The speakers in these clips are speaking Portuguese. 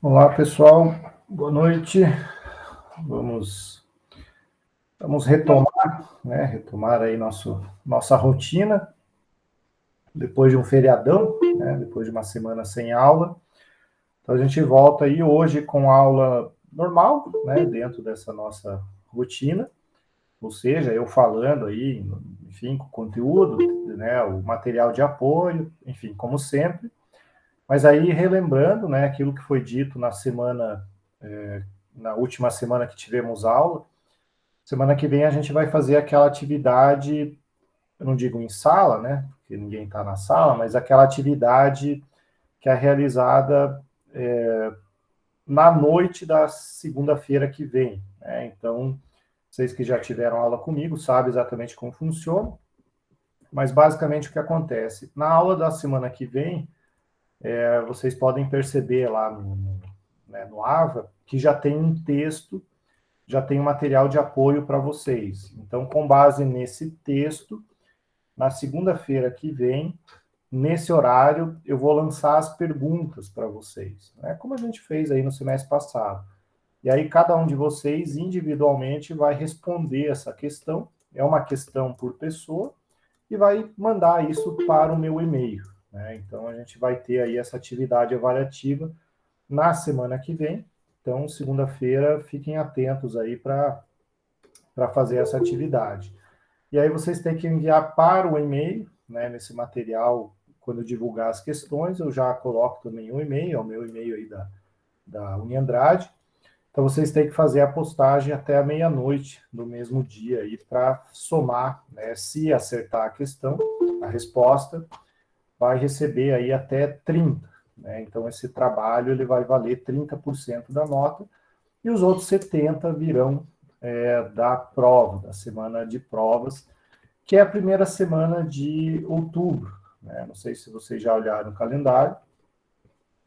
Olá, pessoal. Boa noite. Vamos retomar, né? Retomar aí nossa rotina depois de um feriadão, né? Depois de uma semana sem aula. Então a gente volta aí hoje com aula normal, né? Dentro dessa nossa rotina, ou seja, eu falando aí, enfim, com o conteúdo, né? O material de apoio, enfim, como sempre. Mas aí relembrando, né? Aquilo que foi dito na última semana que tivemos aula. Semana que vem a gente vai fazer aquela atividade, eu não digo em sala, né? Porque ninguém está na sala, mas aquela atividade que é realizada na noite da segunda-feira que vem. Né? Então, vocês que já tiveram aula comigo sabem exatamente como funciona, mas basicamente o que acontece? Na aula da semana que vem, vocês podem perceber lá no AVA que já tem um texto, já tem um material de apoio para vocês. Então, com base nesse texto, na segunda-feira que vem, nesse horário, eu vou lançar as perguntas para vocês, né? Como a gente fez aí no semestre passado. E aí, cada um de vocês, individualmente, vai responder essa questão. É uma questão por pessoa, e vai mandar isso para o meu e-mail. Né? Então, a gente vai ter aí essa atividade avaliativa na semana que vem. Então, segunda-feira, fiquem atentos aí para fazer essa atividade. E aí vocês têm que enviar para o e-mail, né, nesse material, quando eu divulgar as questões, eu já coloco também o e-mail, é o meu e-mail aí da Uniandrade. Então vocês têm que fazer a postagem até a meia-noite do mesmo dia aí para somar, né, se acertar a questão, a resposta, vai receber aí até 30. Né? Então esse trabalho ele vai valer 30% da nota e os outros 70 virão da prova, da semana de provas, que é a primeira semana de outubro. Né? Não sei se vocês já olharam o calendário,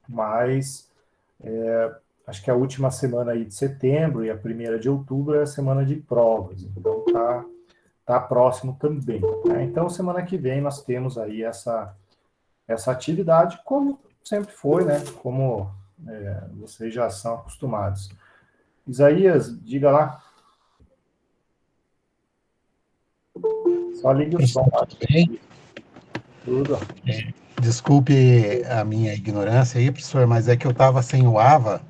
mas acho que a última semana aí de setembro e a primeira de outubro é a semana de provas. Então tá próximo também. Né? Então semana que vem nós temos aí essa atividade, como sempre foi, né? Como vocês já são acostumados. Isaías, diga lá. Só ligue o som. Professor, tudo bem? Tudo. Desculpe a minha ignorância aí, professor, mas é que eu estava sem o AVA.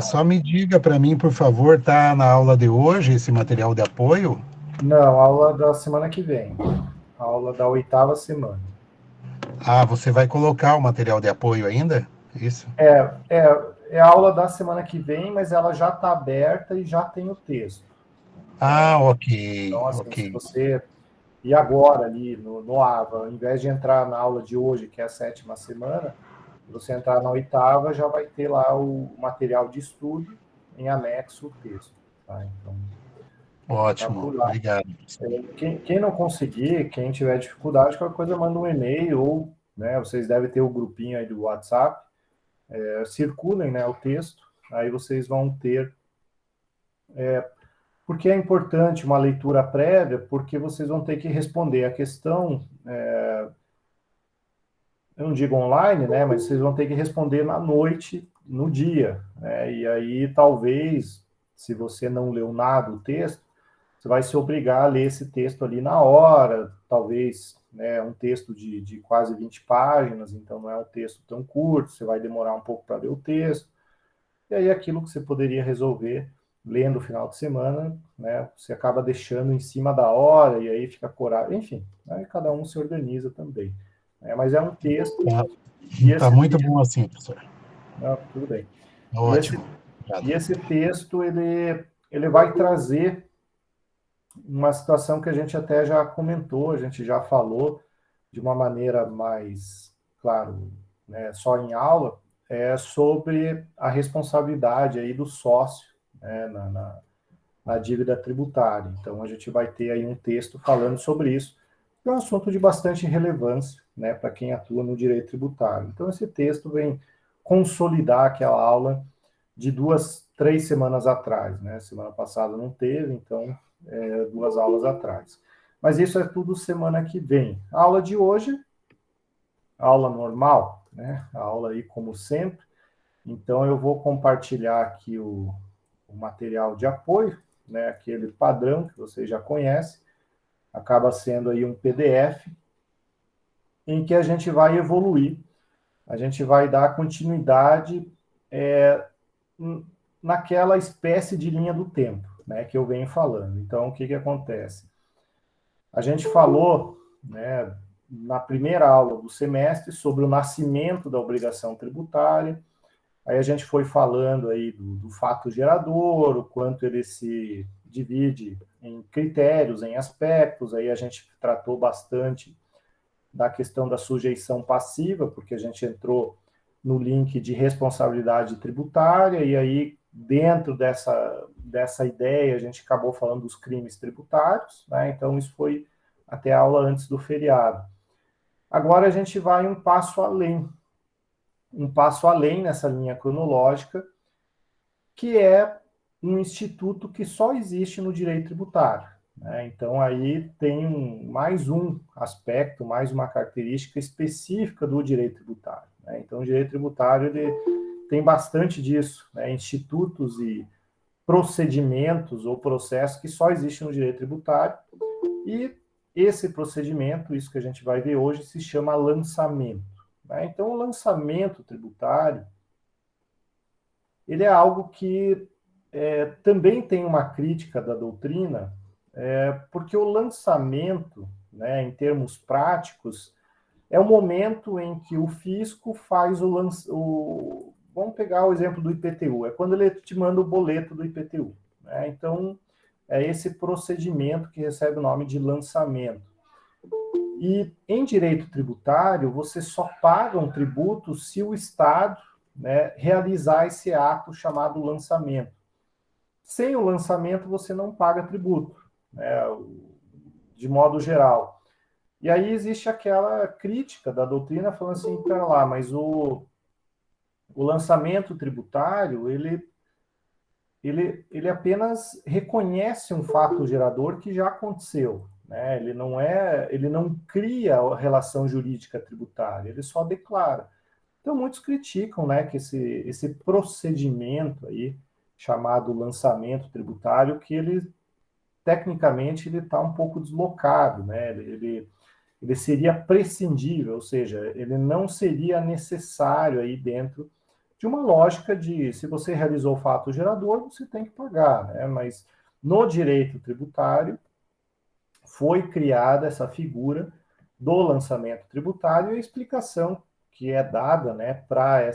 Só me diga para mim, por favor, tá na aula de hoje esse material de apoio? Não, aula da semana que vem. Aula da oitava semana. Ah, você vai colocar o material de apoio ainda? Isso? É a aula da semana que vem, mas ela já está aberta e já tem o texto. Né? Ah, ok, Então, assim, ok. se você. E agora, ali no AVA, ao invés de entrar na aula de hoje, que é a sétima semana, você entrar na oitava, já vai ter lá o material de estudo, em anexo o texto. Tá? Então, tá Ótimo, por lá. obrigado, professor. Quem não conseguir, quem tiver dificuldade, qualquer coisa, manda um e-mail ou, né, vocês devem ter o grupinho aí do WhatsApp, circulem, né, o texto, aí vocês vão ter. Porque é importante uma leitura prévia, porque vocês vão ter que responder a questão, eu não digo online, né, mas vocês vão ter que responder na noite, no dia. Né, e aí, talvez, se você não leu nada o texto, você vai se obrigar a ler esse texto ali na hora, talvez, né, um texto de quase 20 páginas, então não é um texto tão curto, você vai demorar um pouco para ler o texto. E aí aquilo que você poderia resolver lendo o final de semana, né, você acaba deixando em cima da hora e aí fica coragem, enfim, né, cada um se organiza também. Mas é um texto, Tá, e tá esse muito texto, bom assim, professor. não, tudo bem. E esse, Ótimo, obrigado. e esse texto, ele vai trazer uma situação que a gente até já comentou, a gente já falou de uma maneira mais, claro, né, só em aula, sobre a responsabilidade aí do sócio, né, na dívida tributária. Então, a gente vai ter aí um texto falando sobre isso, que é um assunto de bastante relevância, né, para quem atua no direito tributário. Então, esse texto vem consolidar aquela aula de 3 semanas atrás, né? Semana passada não teve, então 2 aulas atrás. Mas isso é tudo semana que vem. A aula de hoje, aula normal, né? A aula aí como sempre. Então, eu vou compartilhar aqui o material de apoio, né, aquele padrão que vocês já conhecem, acaba sendo aí um PDF, em que a gente vai evoluir, a gente vai dar continuidade naquela espécie de linha do tempo, né, que eu venho falando. Então, o que acontece? A gente falou, né, na primeira aula do semestre sobre o nascimento da obrigação tributária. Aí a gente foi falando aí do fato gerador, o quanto ele se divide em critérios, em aspectos. Aí a gente tratou bastante da questão da sujeição passiva, porque a gente entrou no link de responsabilidade tributária, e aí, dentro dessa ideia, a gente acabou falando dos crimes tributários, né? Então, isso foi até a aula antes do feriado. Agora a gente vai um passo além nessa linha cronológica, que é um instituto que só existe no direito tributário, né? Então, aí tem mais um aspecto, mais uma característica específica do direito tributário, né? Então, o direito tributário ele tem bastante disso, né? Institutos e procedimentos ou processos que só existem no direito tributário, e esse procedimento, isso que a gente vai ver hoje, se chama lançamento, né? Então, o lançamento tributário ele é algo que também tem uma crítica da doutrina, porque o lançamento, né, em termos práticos, é o momento em que o fisco faz o. Vamos pegar o exemplo do IPTU, é quando ele te manda o boleto do IPTU, né? Então, é esse procedimento que recebe o nome de lançamento. E em direito tributário, você só paga um tributo se o Estado, né, realizar esse ato chamado lançamento. Sem o lançamento, você não paga tributo, né, de modo geral. E aí existe aquela crítica da doutrina falando assim, pera lá, mas o lançamento tributário, ele apenas reconhece um fato gerador que já aconteceu, né? Ele não cria a relação jurídica tributária, ele só declara. Então muitos criticam, né, que esse procedimento aí chamado lançamento tributário, que ele tecnicamente ele está um pouco deslocado, né? Ele seria prescindível, ou seja, ele não seria necessário aí dentro de uma lógica de se você realizou o fato gerador, você tem que pagar, né? Mas no direito tributário foi criada essa figura do lançamento tributário e a explicação que é dada, né, para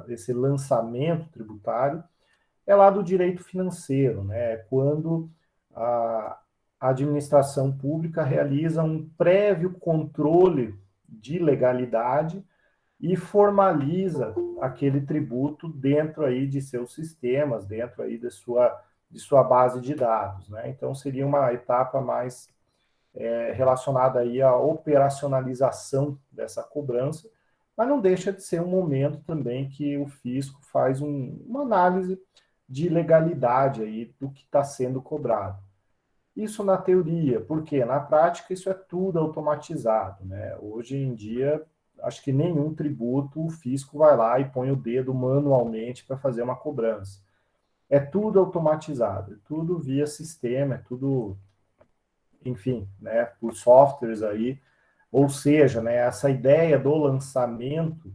esse lançamento tributário é lá do direito financeiro, né? Quando a administração pública realiza um prévio controle de legalidade e formaliza aquele tributo dentro aí de seus sistemas, dentro aí de sua base de dados, né? Então seria uma etapa mais relacionada aí à operacionalização dessa cobrança, mas não deixa de ser um momento também que o fisco faz uma análise de legalidade aí do que está sendo cobrado. Isso na teoria, porque na prática isso é tudo automatizado, né? Hoje em dia, acho que nenhum tributo o fisco vai lá e põe o dedo manualmente para fazer uma cobrança. É tudo automatizado, é tudo via sistema, é tudo, enfim, né, por softwares aí. Ou seja, né, essa ideia do lançamento,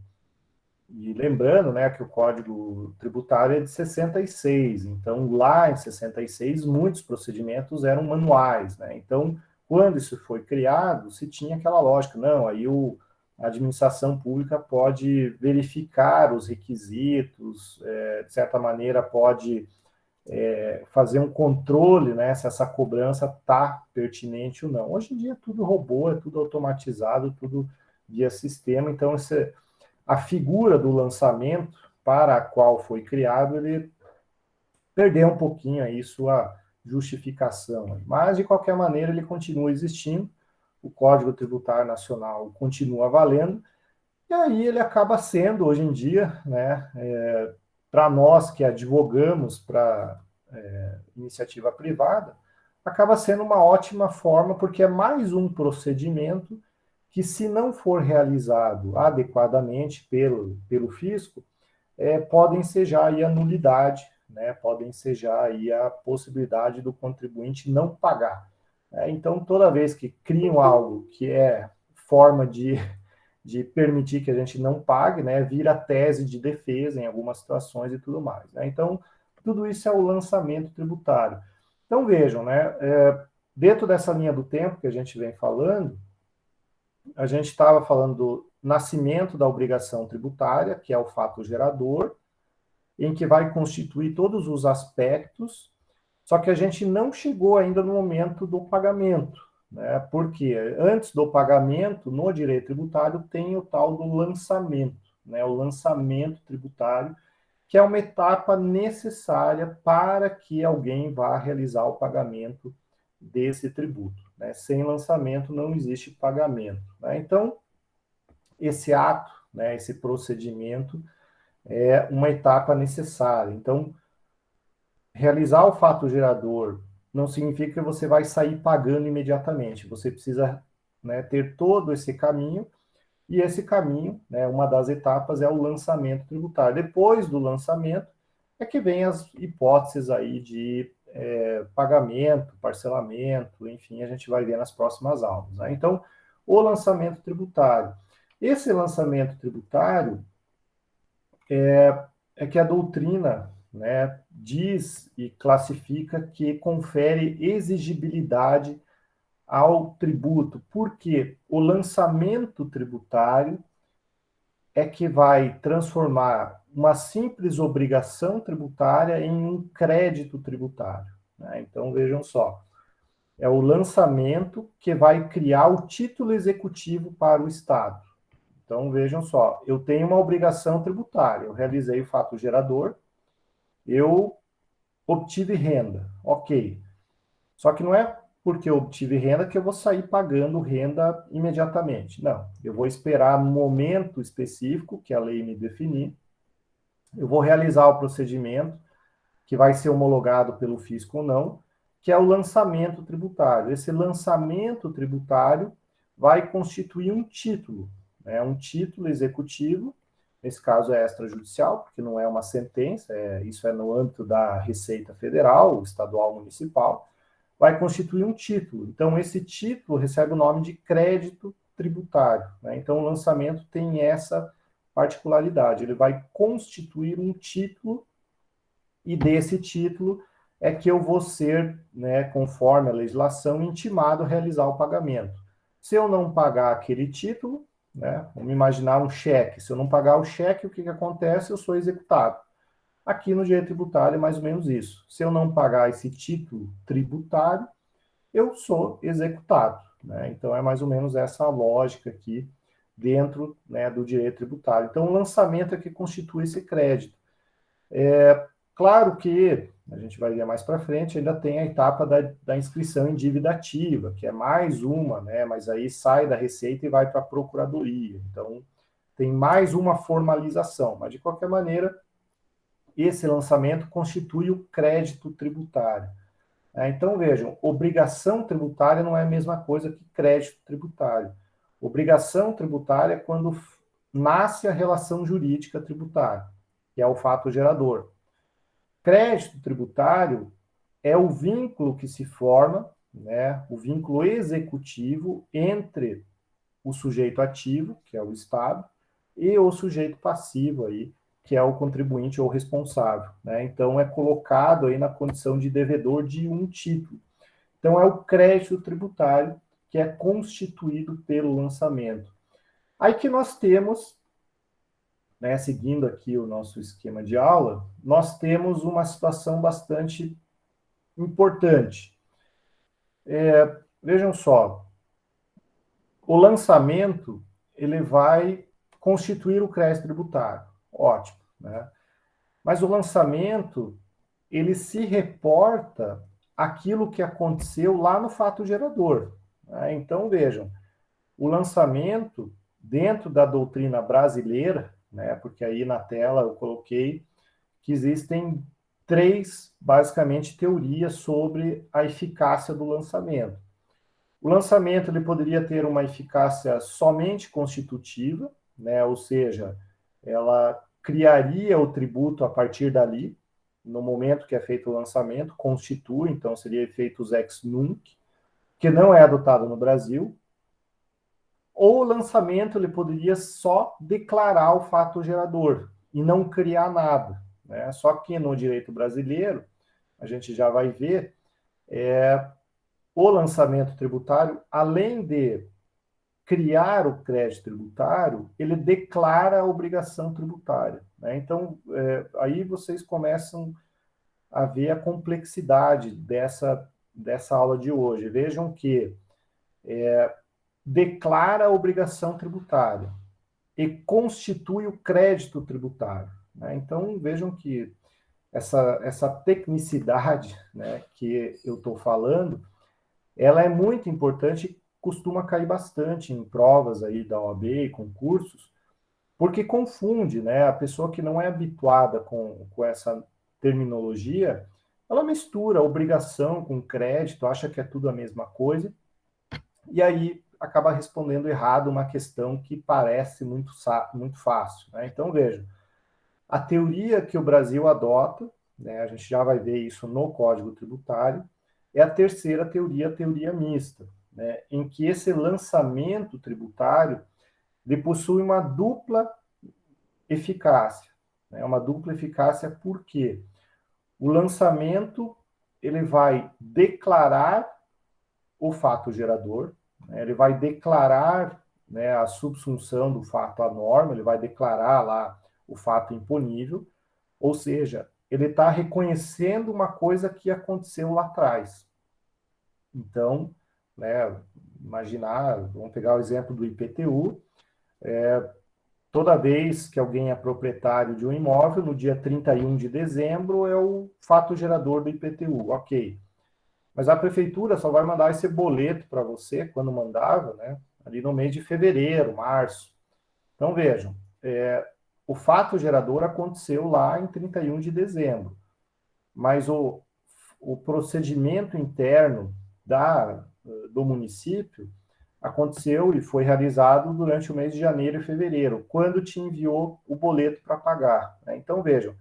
e lembrando, né, que o Código Tributário é de 66, então lá em 66 muitos procedimentos eram manuais, né? Então, quando isso foi criado, se tinha aquela lógica, não, aí a administração pública pode verificar os requisitos, de certa maneira pode fazer um controle, né, se essa cobrança está pertinente ou não. Hoje em dia é tudo robô, é tudo automatizado, tudo via sistema, então a figura do lançamento para a qual foi criado, ele perdeu um pouquinho aí sua justificação. Mas, de qualquer maneira, ele continua existindo, o Código Tributário Nacional continua valendo, e aí ele acaba sendo, hoje em dia, né, para nós que advogamos para iniciativa privada, acaba sendo uma ótima forma, porque é mais um procedimento que, se não for realizado adequadamente pelo fisco, podem ensejar aí a nulidade, né, podem ensejar aí a possibilidade do contribuinte não pagar. Então, toda vez que criam algo que é forma de permitir que a gente não pague, né, vira tese de defesa em algumas situações e tudo mais. Né? Então, tudo isso é o lançamento tributário. Então, vejam, né, dentro dessa linha do tempo que a gente vem falando, a gente estava falando do nascimento da obrigação tributária, que é o fato gerador, em que vai constituir todos os aspectos, só que a gente não chegou ainda no momento do pagamento, né? Porque antes do pagamento, no direito tributário, tem o tal do lançamento, né? O lançamento tributário, que é uma etapa necessária para que alguém vá realizar o pagamento desse tributo. Né? Sem lançamento não existe pagamento. Né? Então, esse ato, né, esse procedimento, é uma etapa necessária. Então, realizar o fato gerador não significa que você vai sair pagando imediatamente. Você precisa, né, ter todo esse caminho, e esse caminho, né, uma das etapas é o lançamento tributário. Depois do lançamento é que vem as hipóteses aí de pagamento, parcelamento, enfim, a gente vai ver nas próximas aulas. Né? Então, o lançamento tributário. Esse lançamento tributário é que a doutrina, né, diz e classifica que confere exigibilidade ao tributo, porque o lançamento tributário é que vai transformar uma simples obrigação tributária em um crédito tributário. Né? Então, vejam só, é o lançamento que vai criar o título executivo para o Estado. Então, vejam só, eu tenho uma obrigação tributária, eu realizei o fato gerador, eu obtive renda, ok. Só que não é porque eu obtive renda que eu vou sair pagando renda imediatamente. Não, eu vou esperar um momento específico que a lei me definir, eu vou realizar o procedimento que vai ser homologado pelo fisco ou não, que é o lançamento tributário. Esse lançamento tributário vai constituir um título, né, um título executivo, nesse caso é extrajudicial, porque não é uma sentença, isso é no âmbito da Receita Federal, estadual, municipal, vai constituir um título. Então, esse título recebe o nome de crédito tributário. Né? Então, o lançamento tem essa particularidade, ele vai constituir um título, e desse título é que eu vou ser, né, conforme a legislação, intimado a realizar o pagamento. Se eu não pagar aquele título, né, vamos imaginar um cheque, se eu não pagar o cheque, o que acontece? Eu sou executado. Aqui no direito tributário é mais ou menos isso. Se eu não pagar esse título tributário, eu sou executado. Né? Então é mais ou menos essa a lógica aqui dentro, né, do direito tributário. Então o lançamento é que constitui esse crédito. Claro que, a gente vai ver mais para frente, ainda tem a etapa da inscrição em dívida ativa, que é mais uma, né, mas aí sai da Receita e vai para a Procuradoria. Então, tem mais uma formalização, mas de qualquer maneira, esse lançamento constitui o crédito tributário. Então, vejam, obrigação tributária não é a mesma coisa que crédito tributário. Obrigação tributária é quando nasce a relação jurídica tributária, que é o fato gerador. Crédito tributário é o vínculo que se forma, né, o vínculo executivo entre o sujeito ativo, que é o Estado, e o sujeito passivo, aí, que é o contribuinte ou responsável. Né? Então, é colocado aí na condição de devedor de um título. Então, é o crédito tributário que é constituído pelo lançamento. Aí que nós temos, né, seguindo aqui o nosso esquema de aula, nós temos uma situação bastante importante. Vejam só, o lançamento ele vai constituir o crédito tributário, ótimo, né? Mas o lançamento ele se reporta aquilo que aconteceu lá no fato gerador. Né? Então vejam, o lançamento dentro da doutrina brasileira, né? Porque aí na tela eu coloquei que existem três, basicamente, teorias sobre a eficácia do lançamento. O lançamento ele poderia ter uma eficácia somente constitutiva, né? Ou seja, ela criaria o tributo a partir dali, no momento que é feito o lançamento, constitui, então seria efeitos ex nunc, que não é adotado no Brasil, ou o lançamento ele poderia só declarar o fato gerador e não criar nada, né? Só que no direito brasileiro, a gente já vai ver, o lançamento tributário, além de criar o crédito tributário, ele declara a obrigação tributária, né? Então, aí vocês começam a ver a complexidade dessa aula de hoje. Vejam que declara a obrigação tributária e constitui o crédito tributário, né? Então, vejam que essa tecnicidade, né, que eu estou falando, ela é muito importante e costuma cair bastante em provas aí da OAB e concursos, porque confunde, né? A pessoa que não é habituada com essa terminologia, ela mistura obrigação com crédito, acha que é tudo a mesma coisa, e aí acaba respondendo errado uma questão que parece muito fácil, né? Então, veja, a teoria que o Brasil adota, né, a gente já vai ver isso no Código Tributário, é a terceira teoria, a teoria mista, né, em que esse lançamento tributário ele possui uma dupla eficácia. Né, uma dupla eficácia por quê? O lançamento ele vai declarar o fato gerador, né, ele vai declarar, né, a subsunção do fato à norma, ele vai declarar lá o fato imponível, ou seja, ele está reconhecendo uma coisa que aconteceu lá atrás. Então, né, imaginar, vamos pegar o exemplo do IPTU, toda vez que alguém é proprietário de um imóvel, no dia 31 de dezembro é o fato gerador do IPTU, ok. Mas a prefeitura só vai mandar esse boleto para você, quando mandava, né, ali no mês de fevereiro, março. Então, vejam, o fato gerador aconteceu lá em 31 de dezembro, mas o procedimento interno do município aconteceu e foi realizado durante o mês de janeiro e fevereiro, quando te enviou o boleto para pagar, né? Então, vejam,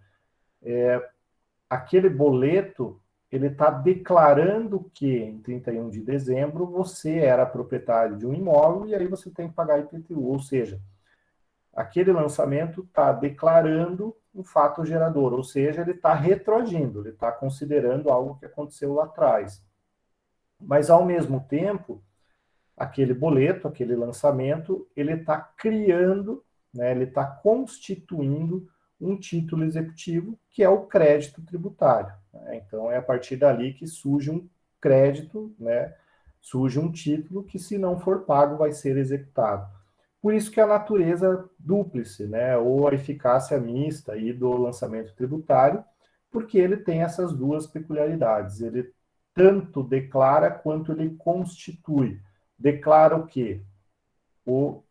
aquele boleto, ele está declarando que em 31 de dezembro você era proprietário de um imóvel e aí você tem que pagar IPTU, ou seja, aquele lançamento está declarando um fato gerador, ou seja, ele está retroagindo, ele está considerando algo que aconteceu lá atrás. Mas, ao mesmo tempo, aquele boleto, aquele lançamento, ele está criando, né, ele está constituindo um título executivo, que é o crédito tributário. Né? Então, é a partir dali que surge um crédito, né, surge um título que, se não for pago, vai ser executado. Por isso que a natureza dúplice, né, ou a eficácia mista aí do lançamento tributário, porque ele tem essas duas peculiaridades. Ele tanto declara quanto ele constitui. Declara o quê? O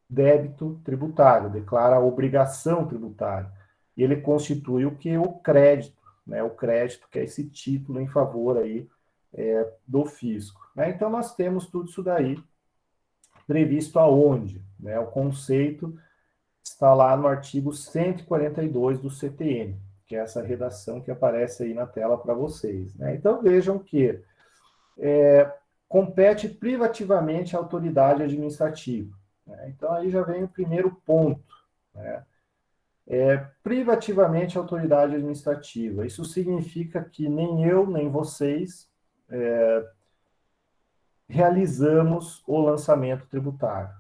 débito tributário, declara a obrigação tributária. E ele constitui o que? O crédito, né? O crédito, que é esse título em favor aí do fisco. Né? Então, nós temos tudo isso daí previsto aonde? Né? O conceito está lá no artigo 142 do CTN, que é essa redação que aparece aí na tela para vocês. Né? Então, vejam que compete privativamente à autoridade administrativa. Né? Então, aí já vem o primeiro ponto. Né? Privativamente à autoridade administrativa. Isso significa que nem eu, nem vocês realizamos o lançamento tributário.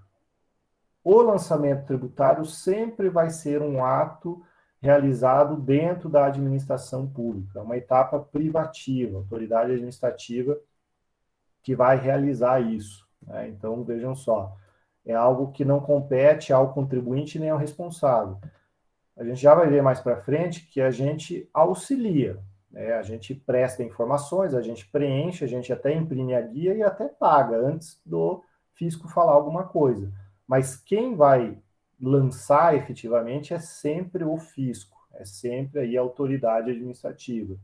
O lançamento tributário sempre vai ser um ato realizado dentro da administração pública, uma etapa privativa, autoridade administrativa que vai realizar isso. Né? Então, vejam só, é algo que não compete ao contribuinte nem ao responsável. A gente já vai ver mais para frente que a gente auxilia, né? A gente presta informações, a gente preenche, a gente até imprime a guia e até paga antes do fisco falar alguma coisa. Mas quem vai lançar efetivamente é sempre o fisco, é sempre aí a autoridade administrativa.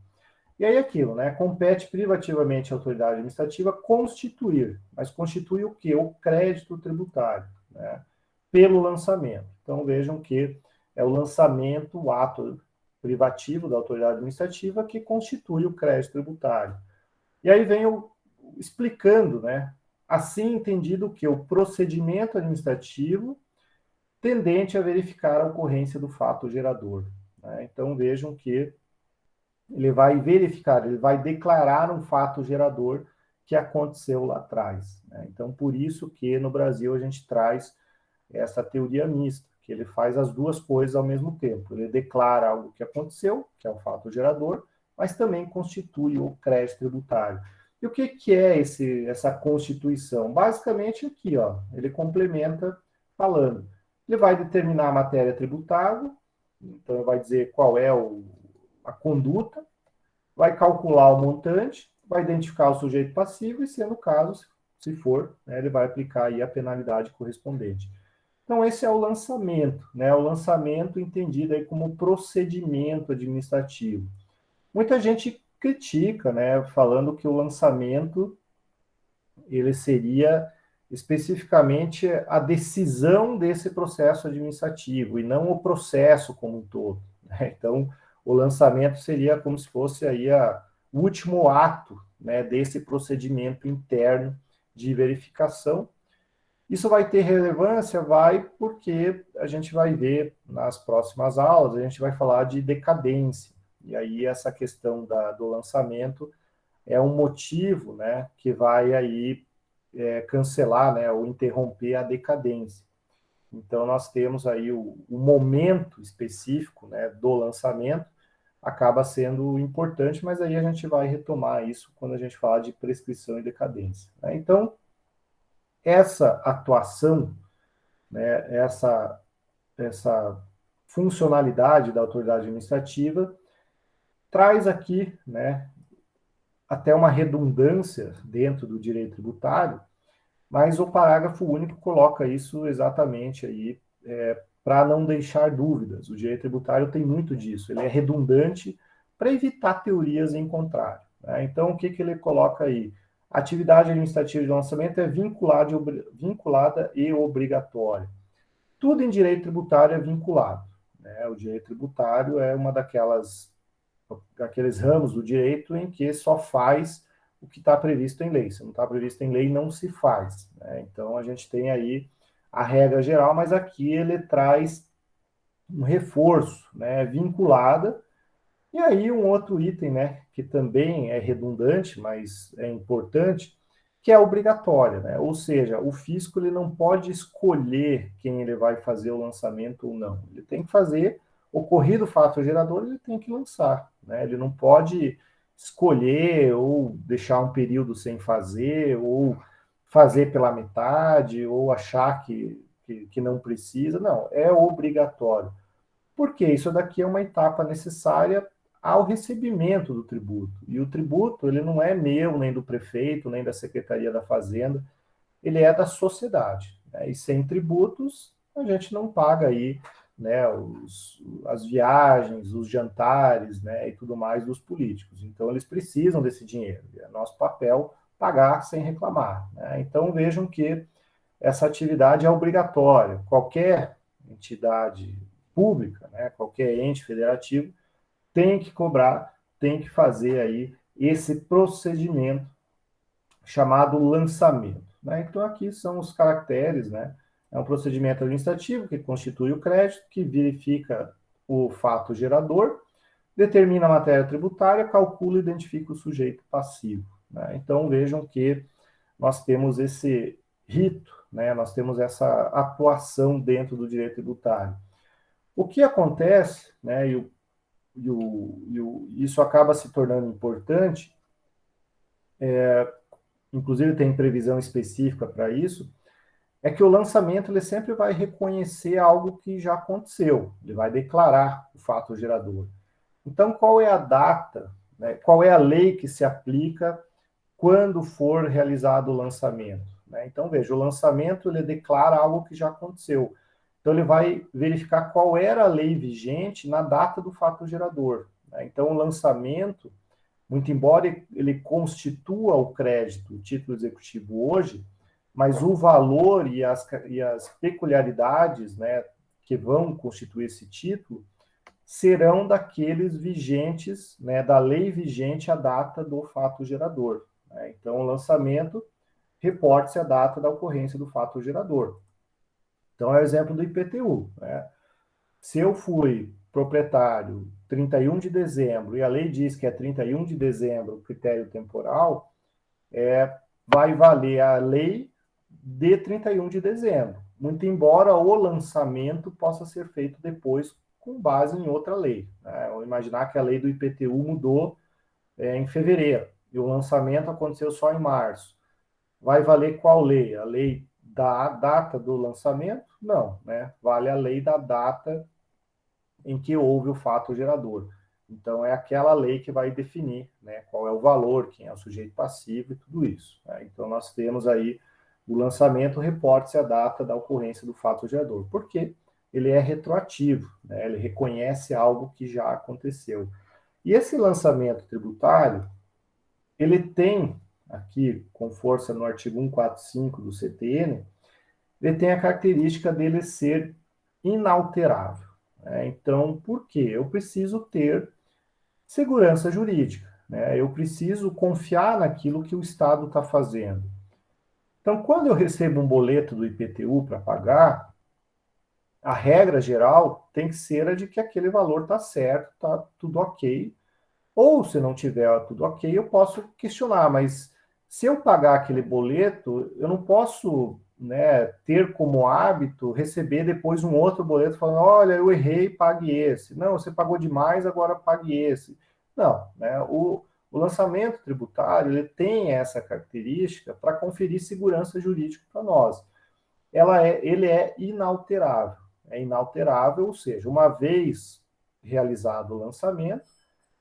E aí aquilo, né? Compete privativamente à autoridade administrativa constituir. Mas constitui o quê? O crédito tributário, né? Pelo lançamento. Então vejam que é o lançamento, o ato privativo da autoridade administrativa que constitui o crédito tributário. E aí vem explicando, né? Assim entendido que o procedimento administrativo tendente a verificar a ocorrência do fato gerador. Né? Então vejam que ele vai verificar, ele vai declarar um fato gerador que aconteceu lá atrás. Né? Então, por isso que no Brasil a gente traz essa teoria mista, que ele faz as duas coisas ao mesmo tempo. Ele declara algo que aconteceu, que é o fato gerador, mas também constitui o crédito tributário. E o que é essa constituição? Basicamente aqui, ó, ele complementa falando. Ele vai determinar a matéria tributável, então vai dizer qual é a conduta, vai calcular o montante, vai identificar o sujeito passivo e, sendo o caso, se for, né, ele vai aplicar aí a penalidade correspondente. Então, esse é o lançamento, né? O lançamento entendido aí como procedimento administrativo. Muita gente critica, né, falando que o lançamento ele seria especificamente a decisão desse processo administrativo e não o processo como um todo. Né? Então, o lançamento seria como se fosse aí o último ato, né, desse procedimento interno de verificação. Isso vai ter relevância? Vai, porque a gente vai ver nas próximas aulas, a gente vai falar de decadência. E aí essa questão do lançamento é um motivo, né, que vai aí cancelar, né, ou interromper a decadência. Então nós temos aí o momento específico, né, do lançamento, acaba sendo importante, mas aí a gente vai retomar isso quando a gente falar de prescrição e decadência. Né? Então, essa atuação, né, essa funcionalidade da autoridade administrativa traz aqui, né, até uma redundância dentro do direito tributário, mas o parágrafo único coloca isso exatamente aí para não deixar dúvidas. O direito tributário tem muito disso, ele é redundante para evitar teorias em contrário. Né? Então, o que ele coloca aí? A atividade administrativa de lançamento é vinculada e obrigatória. Tudo em direito tributário é vinculado. Né? O direito tributário é uma daqueles ramos do direito em que só faz o que está previsto em lei. Se não está previsto em lei, não se faz. Né? Então, a gente tem aí a regra geral, mas aqui ele traz um reforço, né, vinculada. E aí um outro item, né, que também é redundante, mas é importante, que é obrigatória, né? Ou seja, o fisco ele não pode escolher quem ele vai fazer o lançamento ou não. Ele tem que fazer, ocorrido o fato gerador, ele tem que lançar, né? Ele não pode escolher ou deixar um período sem fazer, ou fazer pela metade, ou achar que não precisa. Não, é obrigatório. Porque isso daqui é uma etapa necessária ao recebimento do tributo. E o tributo, ele não é meu, nem do prefeito, nem da Secretaria da Fazenda, ele é da sociedade. Né? E sem tributos, a gente não paga aí, né, as viagens, os jantares, né, e tudo mais dos políticos. Então, eles precisam desse dinheiro. É nosso papel pagar sem reclamar. Né? Então, vejam que essa atividade é obrigatória. Qualquer entidade pública, né, qualquer ente federativo, tem que cobrar, tem que fazer aí esse procedimento chamado lançamento. Né? Então, aqui são os caracteres, né? É um procedimento administrativo que constitui o crédito, que verifica o fato gerador, determina a matéria tributária, calcula e identifica o sujeito passivo. Né? Então, vejam que nós temos esse rito, né? Nós temos essa atuação dentro do direito tributário. O que acontece, né, isso acaba se tornando importante, inclusive tem previsão específica para isso, é que o lançamento ele sempre vai reconhecer algo que já aconteceu, ele vai declarar o fato gerador. Então, qual é a data, né, qual é a lei que se aplica quando for realizado o lançamento? Né? Então, veja, o lançamento ele declara algo que já aconteceu. Então, ele vai verificar qual era a lei vigente na data do fato gerador. Né? Então, o lançamento, muito embora ele constitua o crédito, o título executivo hoje, mas o valor e as peculiaridades, né, que vão constituir esse título serão daqueles vigentes, né, da lei vigente à data do fato gerador. Né? Então, o lançamento reporte-se a data da ocorrência do fato gerador. Então, é o exemplo do IPTU. Né? Se eu fui proprietário 31 de dezembro, e a lei diz que é 31 de dezembro o critério temporal, vai valer a lei de 31 de dezembro, muito embora o lançamento possa ser feito depois com base em outra lei. Né? Vou imaginar que a lei do IPTU mudou em fevereiro, e o lançamento aconteceu só em março. Vai valer qual lei? A lei da data do lançamento? Não, né? Vale a lei da data em que houve o fato gerador. Então, é aquela lei que vai definir, né, qual é o valor, quem é o sujeito passivo e tudo isso. Né? Então, nós temos aí o lançamento, reporte-se a data da ocorrência do fato gerador. Por quê? Ele é retroativo, né? Ele reconhece algo que já aconteceu. E esse lançamento tributário, ele tem, aqui com força no artigo 145 do CTN, ele tem a característica dele ser inalterável. Né? Então, por quê? Eu preciso ter segurança jurídica. Né? Eu preciso confiar naquilo que o Estado está fazendo. Então, quando eu recebo um boleto do IPTU para pagar, a regra geral tem que ser a de que aquele valor está certo, está tudo ok. Ou, se não tiver tudo ok, eu posso questionar, mas se eu pagar aquele boleto, eu não posso, né, ter como hábito receber depois um outro boleto falando, olha, eu errei, pague esse. Não, você pagou demais, agora pague esse. Não, né, o lançamento tributário ele tem essa característica para conferir segurança jurídica para nós. Ele é inalterável. É inalterável, ou seja, uma vez realizado o lançamento,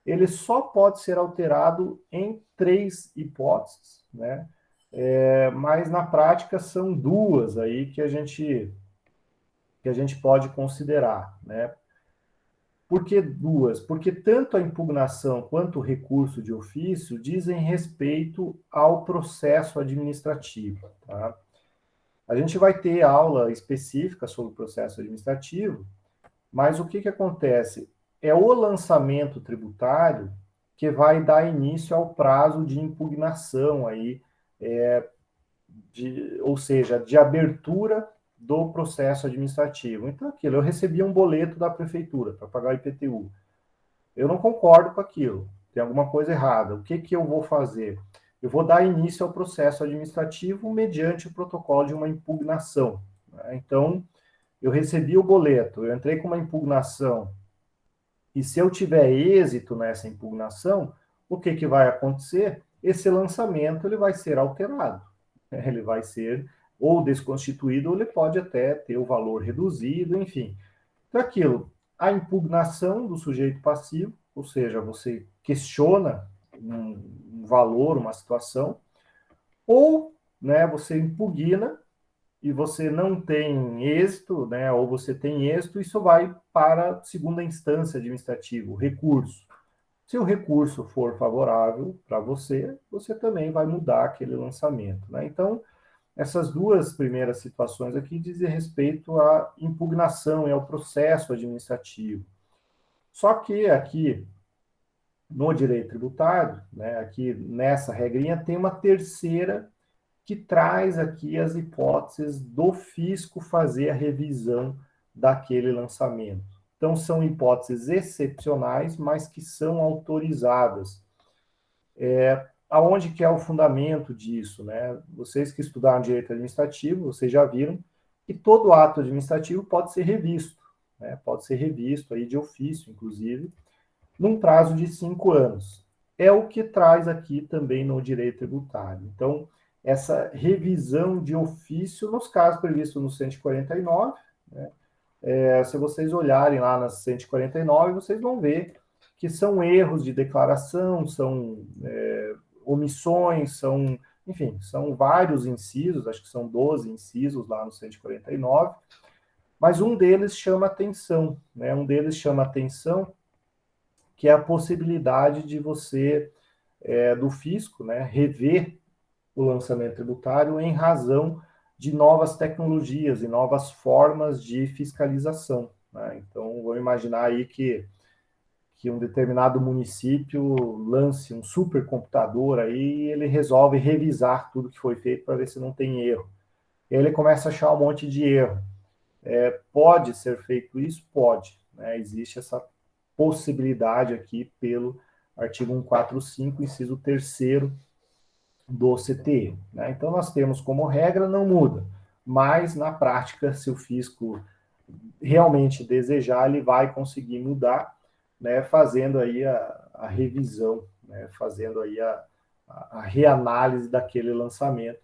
ele só pode ser alterado em 3 hipóteses, né? Mas na prática são duas aí que a gente pode considerar, né? Por que duas? Porque tanto a impugnação quanto o recurso de ofício dizem respeito ao processo administrativo. Tá? A gente vai ter aula específica sobre o processo administrativo, mas o que acontece? É o lançamento tributário que vai dar início ao prazo de impugnação aí, ou seja, de abertura do processo administrativo. Então, aquilo, eu recebi um boleto da prefeitura para pagar o IPTU. Eu não concordo com aquilo, tem alguma coisa errada. O que eu vou fazer? Eu vou dar início ao processo administrativo mediante o protocolo de uma impugnação. Né? Então, eu recebi o boleto, eu entrei com uma impugnação, e se eu tiver êxito nessa impugnação, o que vai acontecer? Esse lançamento ele vai ser alterado, né? Ele vai ser ou desconstituído, ou ele pode até ter o valor reduzido, enfim. Então, aquilo, a impugnação do sujeito passivo, ou seja, você questiona um valor, uma situação, ou, né, você impugna e você não tem êxito, né, ou você tem êxito, isso vai para a segunda instância administrativa, o recurso. Se o recurso for favorável para você, você também vai mudar aquele lançamento. Né? Então, essas duas primeiras situações aqui dizem respeito à impugnação e ao processo administrativo. Só que aqui, no direito tributário, né, aqui nessa regrinha, tem uma terceira que traz aqui as hipóteses do fisco fazer a revisão daquele lançamento. Então, são hipóteses excepcionais, mas que são autorizadas. Aonde que é o fundamento disso? Né? Vocês que estudaram direito administrativo, vocês já viram que todo ato administrativo pode ser revisto, né? Pode ser revisto aí de ofício, inclusive, num prazo de 5 anos. É o que traz aqui também no direito tributário. Então, essa revisão de ofício nos casos previstos no 149, né? Se vocês olharem lá nas 149, vocês vão ver que são erros de declaração, são omissões, enfim, são vários incisos, acho que são 12 incisos lá no 149, mas um deles chama atenção, né? Um deles chama atenção que é a possibilidade de você, do fisco, né, rever o lançamento tributário em razão de novas tecnologias e novas formas de fiscalização, né? Então, vamos imaginar aí que um determinado município lance um supercomputador aí e ele resolve revisar tudo que foi feito para ver se não tem erro. E aí ele começa a achar um monte de erro. Pode ser feito isso? Pode, né? Existe essa possibilidade aqui pelo artigo 145, inciso 3º do CTE, né? Então, nós temos como regra, não muda, mas na prática, se o fisco realmente desejar, ele vai conseguir mudar, né, fazendo aí a revisão, né, fazendo aí a reanálise daquele lançamento,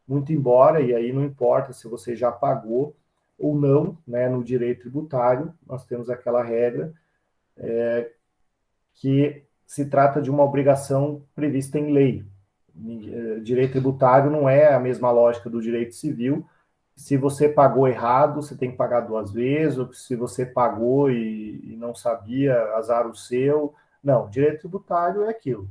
muito embora, e aí não importa se você já pagou ou não, né, no direito tributário, nós temos aquela regra que se trata de uma obrigação prevista em lei. Direito tributário não é a mesma lógica do direito civil. Se você pagou errado, você tem que pagar 2 vezes, ou se você pagou e não sabia, azar o seu. Não, direito tributário é aquilo.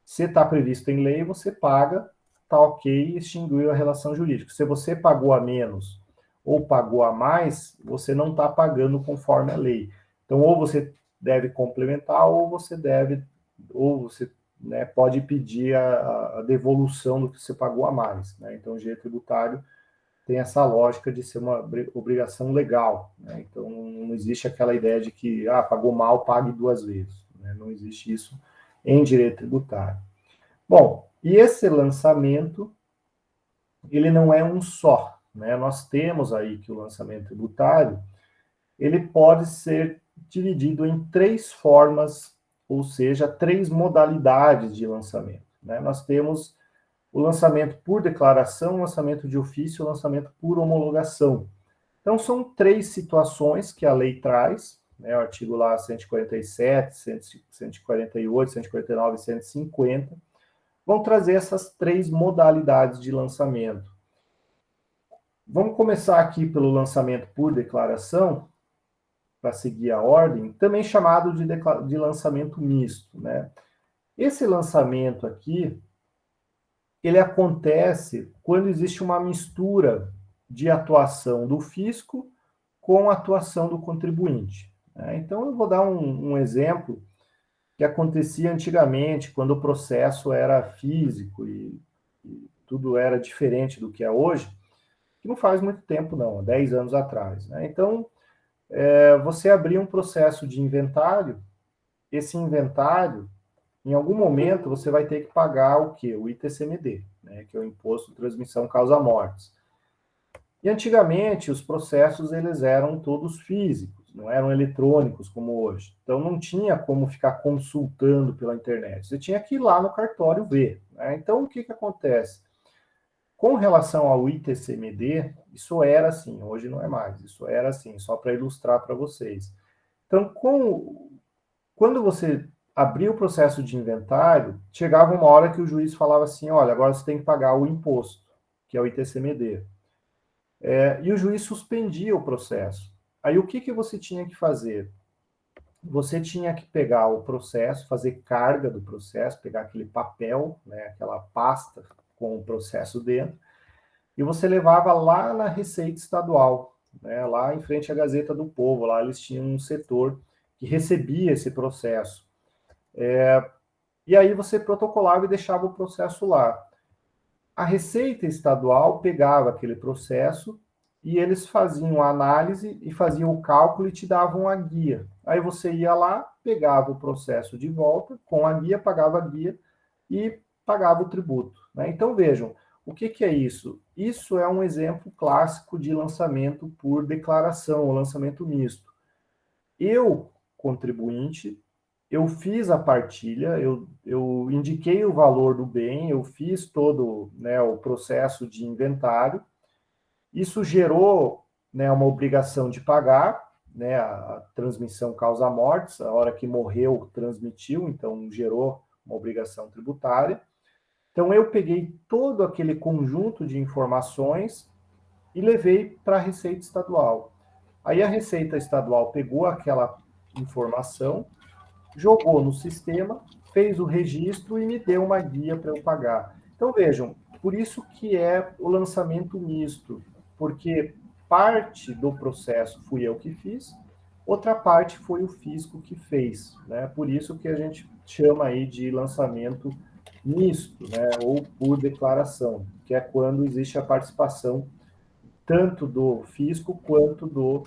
Se está previsto em lei, você paga, está ok, extinguiu a relação jurídica. Se você pagou a menos ou pagou a mais, você não está pagando conforme a lei. Então, ou você deve complementar, ou você deve, ou você, né, pode pedir a devolução do que você pagou a mais, né? Então, o direito tributário tem essa lógica de ser uma obrigação legal, né? Então, não existe aquela ideia de que, pagou mal, pague 2 vezes, né? Não existe isso em direito tributário. Bom, e esse lançamento, ele não é um só, né? Nós temos aí que o lançamento tributário, ele pode ser dividido em 3 formas, ou seja, 3 modalidades de lançamento, né? Nós temos o lançamento por declaração, o lançamento de ofício, o lançamento por homologação. Então, são 3 situações que a lei traz, né? O artigo lá 147, 148, 149 e 150, vão trazer essas 3 modalidades de lançamento. Vamos começar aqui pelo lançamento por declaração, para seguir a ordem, também chamado de lançamento misto, né? Esse lançamento aqui, ele acontece quando existe uma mistura de atuação do fisco com a atuação do contribuinte, né? Então, eu vou dar um exemplo que acontecia antigamente, quando o processo era físico e tudo era diferente do que é hoje, que não faz muito tempo não, 10 anos atrás, né? Então, você abrir um processo de inventário, esse inventário, em algum momento, você vai ter que pagar o quê? O ITCMD, né? Que é o Imposto de Transmissão Causa-Mortes. E antigamente, os processos eles eram todos físicos, não eram eletrônicos como hoje. Então, não tinha como ficar consultando pela internet. Você tinha que ir lá no cartório ver, né? Então, o que acontece? Com relação ao ITCMD, isso era assim, hoje não é mais, isso era assim, só para ilustrar para vocês. Então, quando você abria o processo de inventário, chegava uma hora que o juiz falava assim, olha, agora você tem que pagar o imposto, que é o ITCMD. E o juiz suspendia o processo. Aí o que você tinha que fazer? Você tinha que pegar o processo, fazer carga do processo, pegar aquele papel, né, aquela pasta com o processo dentro, e você levava lá na Receita Estadual, né, lá em frente à Gazeta do Povo, lá eles tinham um setor que recebia esse processo. E aí você protocolava e deixava o processo lá. A Receita Estadual pegava aquele processo e eles faziam a análise e faziam o cálculo e te davam a guia. Aí você ia lá, pegava o processo de volta, com a guia, pagava a guia e pagava o tributo, né? Então vejam, o que é isso? Isso é um exemplo clássico de lançamento por declaração, o lançamento misto. Eu, contribuinte, eu fiz a partilha, eu indiquei o valor do bem, eu fiz todo, né, o processo de inventário. Isso gerou, né, uma obrigação de pagar, né, a transmissão causa-mortes, a hora que morreu, transmitiu, então gerou uma obrigação tributária. Então, eu peguei todo aquele conjunto de informações e levei para a Receita Estadual. Aí a Receita Estadual pegou aquela informação, jogou no sistema, fez o registro e me deu uma guia para eu pagar. Então, vejam, por isso que é o lançamento misto, porque parte do processo fui eu que fiz, outra parte foi o fisco que fez, né? Por isso que a gente chama aí de lançamento misto, né? Ou por declaração, que é quando existe a participação tanto do fisco quanto do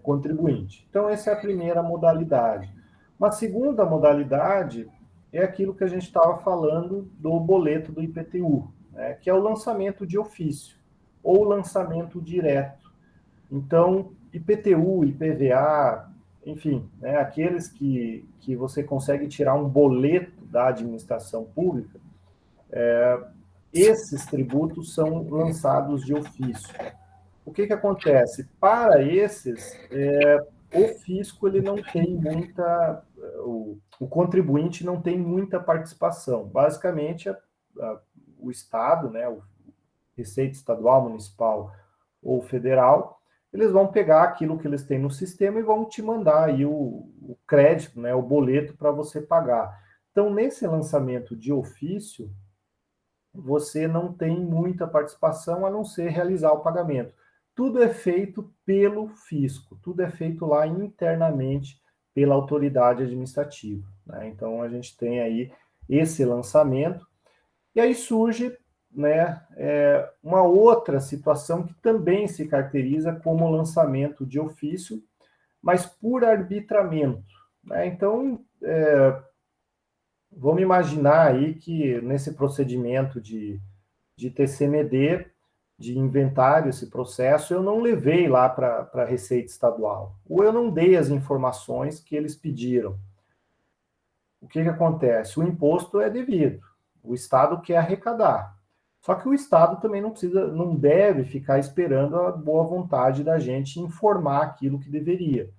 contribuinte. Então, essa é a primeira modalidade. Uma segunda modalidade é aquilo que a gente estava falando do boleto do IPTU, né, que é o lançamento de ofício ou lançamento direto. Então, IPTU, IPVA, enfim, né, aqueles que você consegue tirar um boleto da administração pública, esses tributos são lançados de ofício. O que acontece? Para esses, o fisco ele não tem muita, o contribuinte não tem muita participação. Basicamente, o Estado, né, o Receita Estadual, Municipal ou Federal, eles vão pegar aquilo que eles têm no sistema e vão te mandar aí o crédito, né, o boleto para você pagar. Então, nesse lançamento de ofício, você não tem muita participação a não ser realizar o pagamento. Tudo é feito pelo fisco, tudo é feito lá internamente pela autoridade administrativa, né? Então a gente tem aí esse lançamento, e aí surge, né, uma outra situação que também se caracteriza como lançamento de ofício, mas por arbitramento, né? Então, vamos imaginar aí que nesse procedimento de TCMD, de inventário, esse processo, eu não levei lá para a Receita Estadual, ou eu não dei as informações que eles pediram. O que acontece? O imposto é devido, o Estado quer arrecadar. Só que o Estado também não precisa, não deve ficar esperando a boa vontade da gente informar aquilo que deveria.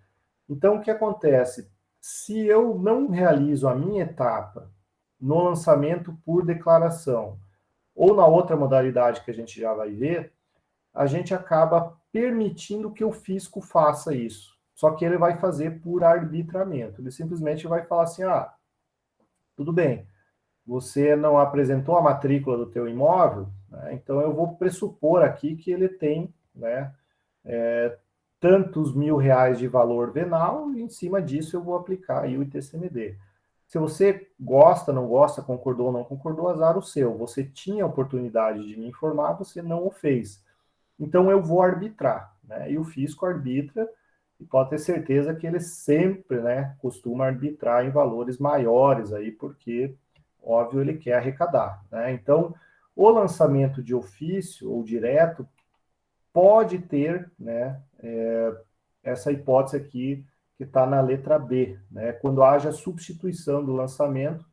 Então, o que acontece? Se eu não realizo a minha etapa no lançamento por declaração, ou na outra modalidade que a gente já vai ver, a gente acaba permitindo que o fisco faça isso. Só que ele vai fazer por arbitramento. Ele simplesmente vai falar assim: ah, tudo bem, você não apresentou a matrícula do teu imóvel, né, então eu vou pressupor aqui que ele tem, né, tantos R$ 1.000 de valor venal, e em cima disso eu vou aplicar aí o ITCMD. Se você gosta, não gosta, concordou ou não concordou, azar o seu. Você tinha a oportunidade de me informar, você não o fez. Então eu vou arbitrar, né? E o fisco arbitra, e pode ter certeza que ele sempre, né, costuma arbitrar em valores maiores aí, porque, óbvio, ele quer arrecadar, né? Então, o lançamento de ofício ou direto pode ter, né, essa hipótese aqui que está na letra B, né? Quando haja substituição do lançamento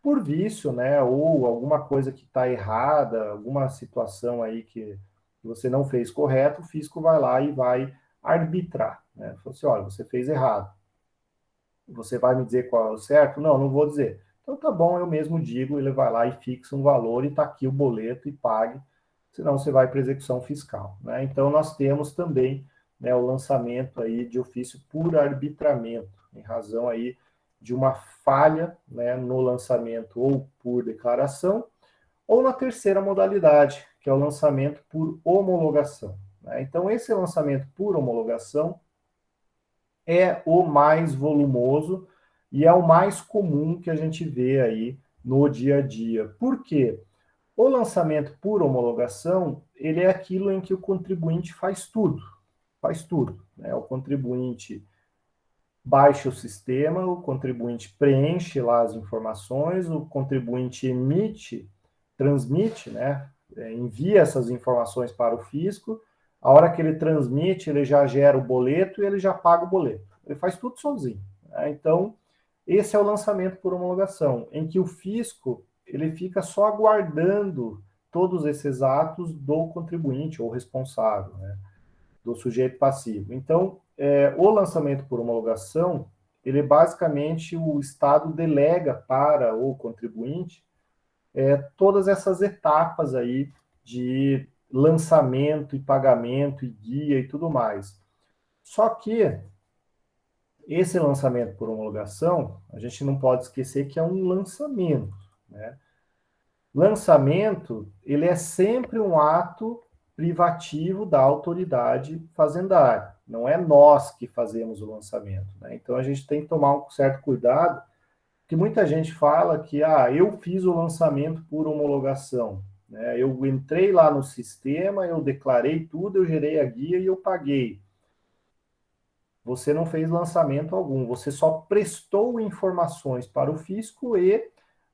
por vício, né? Ou alguma coisa que está errada, alguma situação aí que você não fez correto, o fisco vai lá e vai arbitrar, né? Falou assim: olha, você fez errado. Você vai me dizer qual é o certo? Não, não vou dizer. Então tá bom, eu mesmo digo, ele vai lá e fixa um valor e está aqui o boleto e pague, senão você vai para execução fiscal, né? Então nós temos também, né, o lançamento aí de ofício por arbitramento, em razão aí de uma falha, né, no lançamento ou por declaração, ou na terceira modalidade, que é o lançamento por homologação, né? Então esse lançamento por homologação é o mais volumoso e é o mais comum que a gente vê aí no dia a dia. Por quê? O lançamento por homologação, ele é aquilo em que o contribuinte faz tudo, né? O contribuinte baixa o sistema, o contribuinte preenche lá as informações, o contribuinte emite, transmite, né? Envia essas informações para o fisco. A hora que ele transmite, ele já gera o boleto e ele já paga o boleto. Ele faz tudo sozinho, né? Então, esse é o lançamento por homologação, em que o fisco ele fica só aguardando todos esses atos do contribuinte ou responsável, né, do sujeito passivo. Então, o lançamento por homologação, ele basicamente o Estado delega para o contribuinte todas essas etapas aí de lançamento e pagamento e guia e tudo mais. Só que esse lançamento por homologação, a gente não pode esquecer que é um lançamento, né? Lançamento, ele é sempre um ato privativo da autoridade fazendária. Não é nós que fazemos o lançamento, né? Então a gente tem que tomar um certo cuidado, porque muita gente fala que eu fiz o lançamento por homologação, né? Eu entrei lá no sistema, eu declarei tudo, eu gerei a guia e eu paguei. Você não fez lançamento algum, você só prestou informações para o fisco e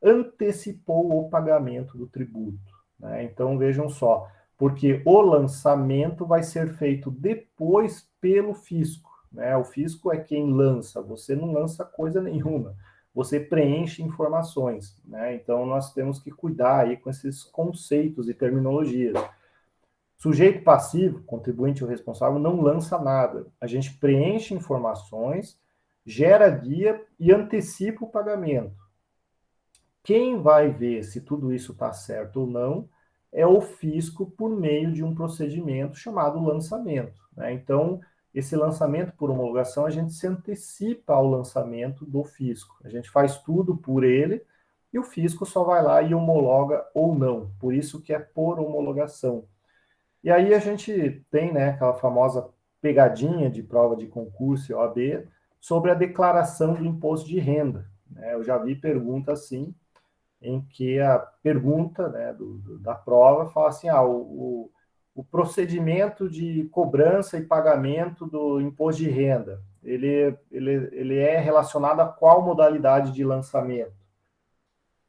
antecipou o pagamento do tributo, né? Então vejam só, porque o lançamento vai ser feito depois pelo fisco, né? O fisco é quem lança, você não lança coisa nenhuma, você preenche informações, né? Então nós temos que cuidar aí com esses conceitos e terminologias. Sujeito passivo, contribuinte ou responsável, não lança nada. A gente preenche informações, gera guia e antecipa o pagamento. Quem vai ver se tudo isso está certo ou não é o fisco por meio de um procedimento chamado lançamento, né? Então, esse lançamento por homologação, a gente se antecipa ao lançamento do fisco. A gente faz tudo por ele e o fisco só vai lá e homologa ou não. Por isso que é por homologação. E aí a gente tem, né, aquela famosa pegadinha de prova de concurso e OAB sobre a declaração do imposto de renda, né? Eu já vi pergunta assim, em que a pergunta, né, da prova fala assim, o procedimento de cobrança e pagamento do imposto de renda, ele é relacionado a qual modalidade de lançamento?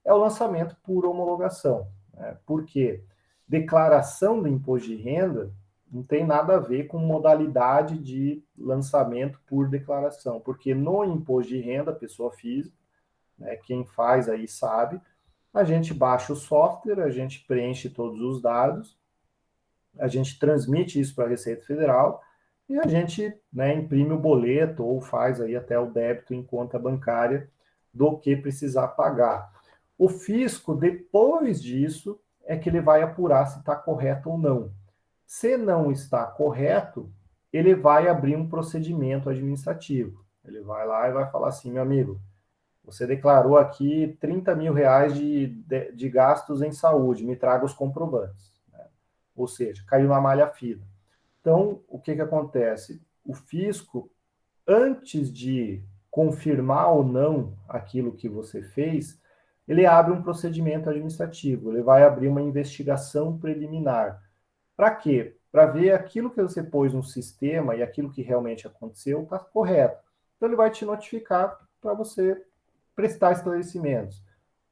É o lançamento por homologação, né? Por quê? Declaração do imposto de renda não tem nada a ver com modalidade de lançamento por declaração, porque no imposto de renda, pessoa física, né, quem faz aí sabe, a gente baixa o software, a gente preenche todos os dados, a gente transmite isso para a Receita Federal e a gente, né, imprime o boleto ou faz aí até o débito em conta bancária do que precisar pagar. O fisco, depois disso, é que ele vai apurar se está correto ou não. Se não está correto, ele vai abrir um procedimento administrativo. Ele vai lá e vai falar assim, meu amigo, você declarou aqui 30 mil reais de gastos em saúde, me traga os comprovantes, né? Ou seja, caiu na malha fina. Então, o que acontece? O fisco, antes de confirmar ou não aquilo que você fez, ele abre um procedimento administrativo, ele vai abrir uma investigação preliminar. Para quê? Para ver aquilo que você pôs no sistema e aquilo que realmente aconteceu está correto. Então, ele vai te notificar para você prestar esclarecimentos.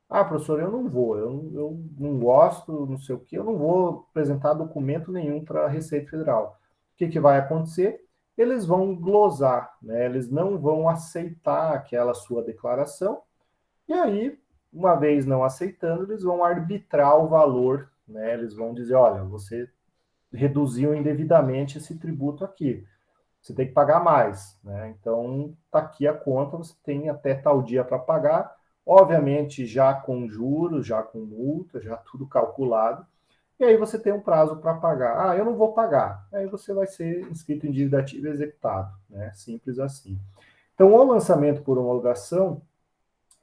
Professor, eu não vou, eu não gosto, não sei o quê, eu não vou apresentar documento nenhum para a Receita Federal. O que vai acontecer? Eles vão glosar, né? Eles não vão aceitar aquela sua declaração, e aí, uma vez não aceitando, eles vão arbitrar o valor, né? Eles vão dizer, olha, você reduziu indevidamente esse tributo aqui, você tem que pagar mais, né? Então, está aqui a conta, você tem até tal dia para pagar, obviamente já com juros, já com multa, já tudo calculado, e aí você tem um prazo para pagar. Eu não vou pagar. Aí você vai ser inscrito em dívida ativa e executado, né? Simples assim. Então, o lançamento por homologação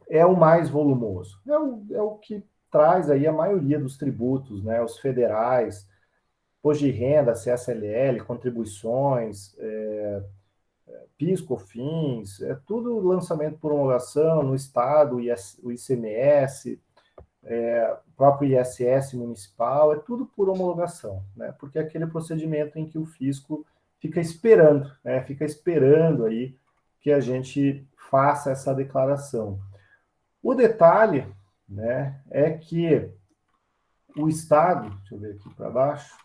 é o mais volumoso. É o que traz aí a maioria dos tributos, né? Os federais, imposto de renda, CSLL, contribuições, PIS, COFINS, é tudo lançamento por homologação no Estado, o ICMS, o próprio ISS municipal, é tudo por homologação, né? Porque é aquele procedimento em que o fisco fica esperando, né? Fica esperando aí que a gente faça essa declaração. O detalhe, né, é que o Estado, deixa eu ver aqui para baixo,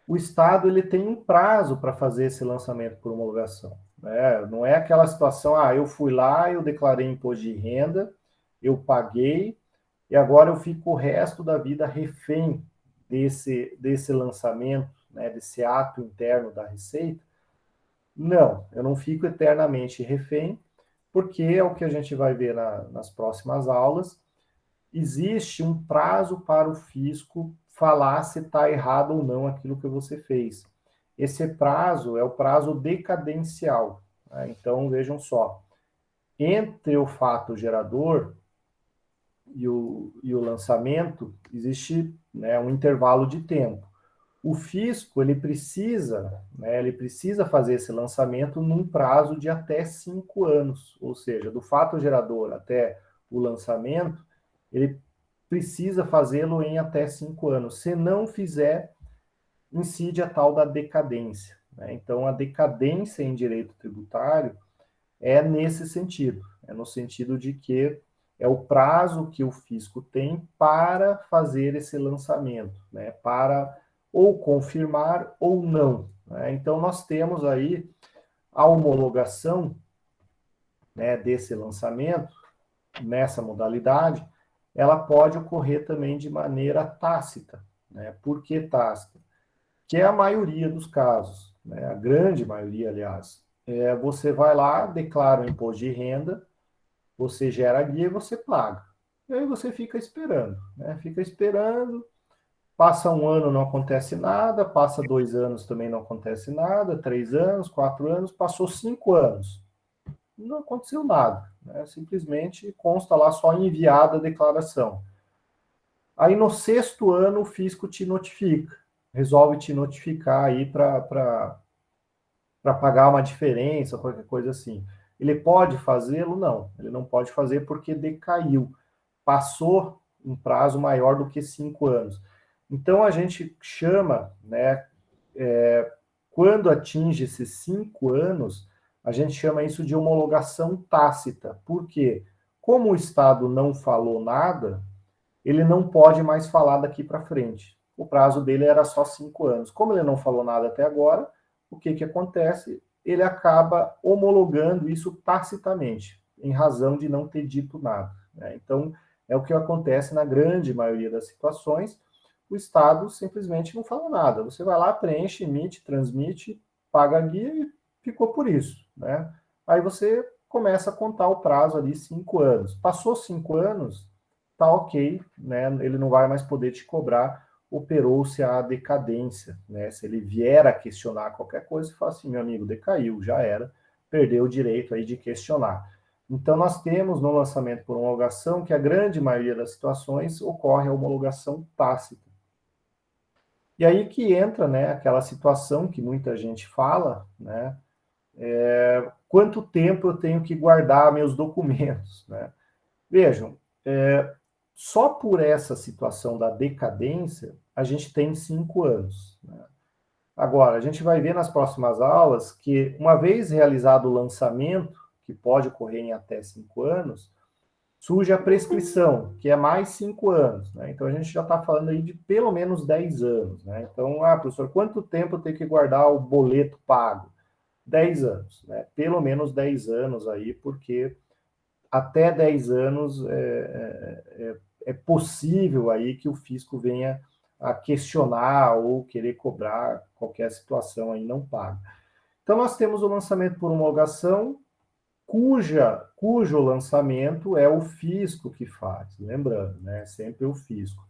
o Estado ele tem um prazo para fazer esse lançamento por homologação, né? Não é aquela situação, eu fui lá, eu declarei imposto de renda, eu paguei, e agora eu fico o resto da vida refém desse lançamento, né, desse ato interno da Receita. Não, eu não fico eternamente refém, porque é o que a gente vai ver nas próximas aulas, existe um prazo para o fisco falar se está errado ou não aquilo que você fez. Esse prazo é o prazo decadencial, né? Então, vejam só, entre o fato gerador e o lançamento, existe, né, um intervalo de tempo. O fisco, ele precisa, né, ele precisa fazer esse lançamento num prazo de até 5 anos, ou seja, do fato gerador até o lançamento, ele precisa fazê-lo em até 5 anos. Se não fizer, incide a tal da decadência, né? Então, a decadência em direito tributário é nesse sentido, é no sentido de que é o prazo que o fisco tem para fazer esse lançamento, né? Para ou confirmar ou não, né? Então, nós temos aí a homologação, né, desse lançamento, nessa modalidade, ela pode ocorrer também de maneira tácita, né? Por que tácita? Que é a maioria dos casos, né? A grande maioria, aliás. Você vai lá, declara o imposto de renda, você gera a guia e você paga. E aí você fica esperando, né? Fica esperando, passa um ano, não acontece nada, passa 2 anos, também não acontece nada, 3 anos, 4 anos, passou 5 anos. Não aconteceu nada, né? Simplesmente consta lá só enviada a declaração. Aí no 6º ano o fisco te notifica, resolve te notificar aí para pagar uma diferença, qualquer coisa assim. Ele pode fazê-lo? Não, ele não pode fazer porque decaiu, passou um prazo maior do que 5 anos. Então a gente chama, né, quando atinge esses 5 anos, a gente chama isso de homologação tácita. Por quê? Como o Estado não falou nada, ele não pode mais falar daqui para frente. O prazo dele era só 5 anos. Como ele não falou nada até agora, o que acontece? Ele acaba homologando isso tacitamente, em razão de não ter dito nada, né? Então, é o que acontece na grande maioria das situações. O Estado simplesmente não fala nada. Você vai lá, preenche, emite, transmite, paga a guia e ficou por isso, né? Aí você começa a contar o prazo ali, 5 anos. Passou 5 anos, tá ok, né? Ele não vai mais poder te cobrar, operou-se a decadência, né? Se ele vier a questionar qualquer coisa, você fala assim, meu amigo, decaiu, já era, perdeu o direito aí de questionar. Então, nós temos no lançamento por homologação que a grande maioria das situações ocorre a homologação tácita. E aí que entra, né, aquela situação que muita gente fala, né, quanto tempo eu tenho que guardar meus documentos, né? Vejam, só por essa situação da decadência, a gente tem 5 anos, né? Agora, a gente vai ver nas próximas aulas que, uma vez realizado o lançamento, que pode ocorrer em até 5 anos, surge a prescrição, que é mais 5 anos, né? Então, a gente já está falando aí de pelo menos 10 anos, né? Então, professor, quanto tempo eu tenho que guardar o boleto pago? 10 anos, né? Pelo menos 10 anos aí, porque até 10 anos é possível aí que o fisco venha a questionar ou querer cobrar qualquer situação aí não paga. Então, nós temos o lançamento por homologação, cujo lançamento é o fisco que faz, lembrando, né? Sempre o fisco.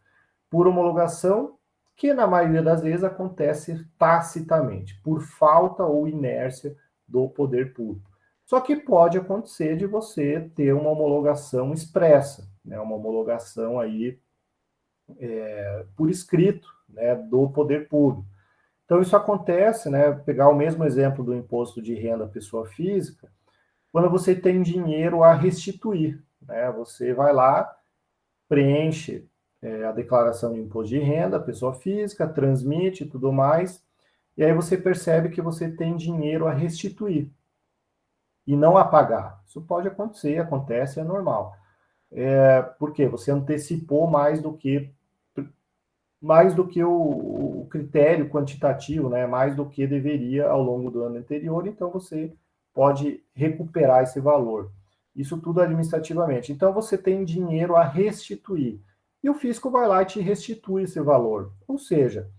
Por homologação, que na maioria das vezes acontece tacitamente, por falta ou inércia do poder público. Só que pode acontecer de você ter uma homologação expressa, né? Uma homologação aí por escrito, né, do poder público. Então, isso acontece, né? Pegar o mesmo exemplo do imposto de renda à pessoa física, quando você tem dinheiro a restituir, né? Você vai lá, preenche a declaração de imposto de renda, pessoa física, transmite e tudo mais, e aí você percebe que você tem dinheiro a restituir e não a pagar. Isso pode acontecer, acontece, é normal. Por quê? Você antecipou mais do que o critério quantitativo, né? Mais do que deveria ao longo do ano anterior, então você pode recuperar esse valor. Isso tudo administrativamente. Então você tem dinheiro a restituir. E o fisco vai lá e te restitui esse valor. Ou seja,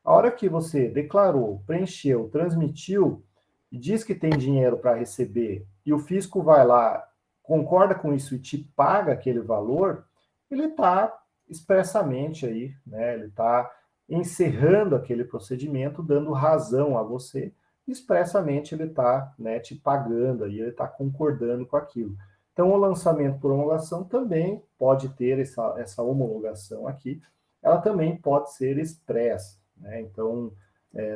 a hora que você declarou, preencheu, transmitiu e diz que tem dinheiro para receber e o fisco vai lá, concorda com isso e te paga aquele valor, ele está expressamente aí, né? Ele está encerrando aquele procedimento, dando razão a você, expressamente ele está, né, te pagando aí, ele está concordando com aquilo. Então, o lançamento por homologação também pode ter essa homologação aqui, ela também pode ser expressa, né? Então,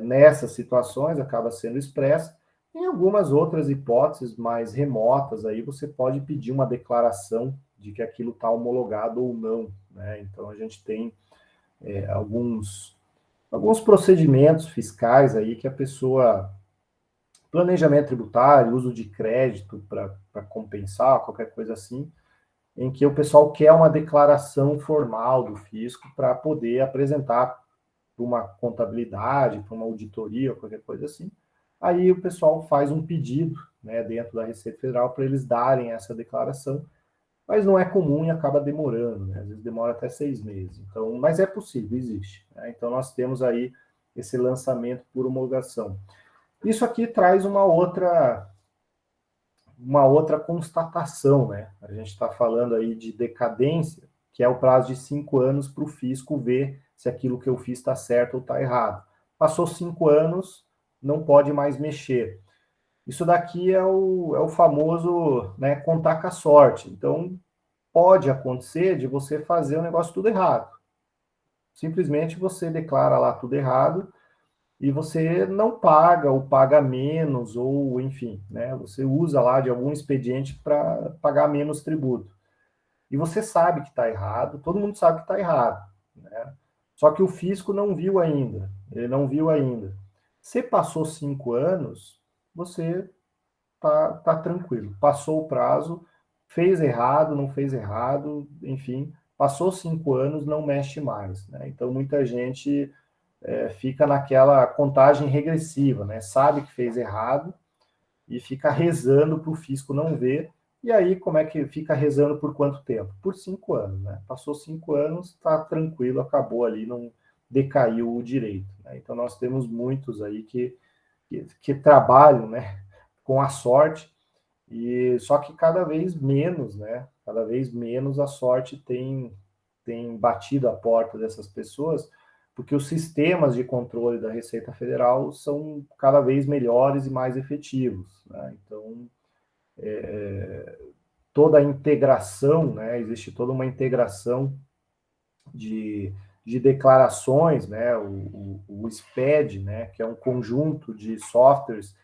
nessas situações, acaba sendo expressa. Em algumas outras hipóteses mais remotas, aí você pode pedir uma declaração de que aquilo está homologado ou não, né? Então, a gente tem alguns procedimentos fiscais aí que a pessoa, planejamento tributário, uso de crédito para compensar, qualquer coisa assim, em que o pessoal quer uma declaração formal do fisco para poder apresentar para uma contabilidade, para uma auditoria, qualquer coisa assim. Aí o pessoal faz um pedido, né, dentro da Receita Federal para eles darem essa declaração, mas não é comum e acaba demorando, né? Às vezes demora até 6 meses. Então, mas é possível, existe, né? Então nós temos aí esse lançamento por homologação. Isso aqui traz uma outra constatação, né? A gente está falando aí de decadência, que é o prazo de 5 anos para o fisco ver se aquilo que eu fiz está certo ou está errado. Passou 5 anos, não pode mais mexer. Isso daqui é o famoso, né, contar com a sorte. Então, pode acontecer de você fazer o negócio tudo errado. Simplesmente você declara lá tudo errado e você não paga ou paga menos, ou enfim, né? Você usa lá de algum expediente para pagar menos tributo. E você sabe que está errado, todo mundo sabe que está errado, né? Só que o fisco não viu ainda, ele não viu ainda. Se passou 5 anos, você tá tranquilo. Passou o prazo, fez errado, não fez errado, enfim, passou 5 anos, não mexe mais, né? Então muita gente fica naquela contagem regressiva, né? Sabe que fez errado e fica rezando para o fisco não ver. E aí, como é que fica rezando por quanto tempo? Por 5 anos, né? Passou 5 anos, está tranquilo, acabou ali, não decaiu o direito, né? Então, nós temos muitos aí que trabalham, né, com a sorte, e só que cada vez menos, né? Cada vez menos a sorte tem batido a porta dessas pessoas, porque os sistemas de controle da Receita Federal são cada vez melhores e mais efetivos, né? Então, toda a integração, né? Existe toda uma integração de declarações, né? O SPED, né? Que é um conjunto de softwares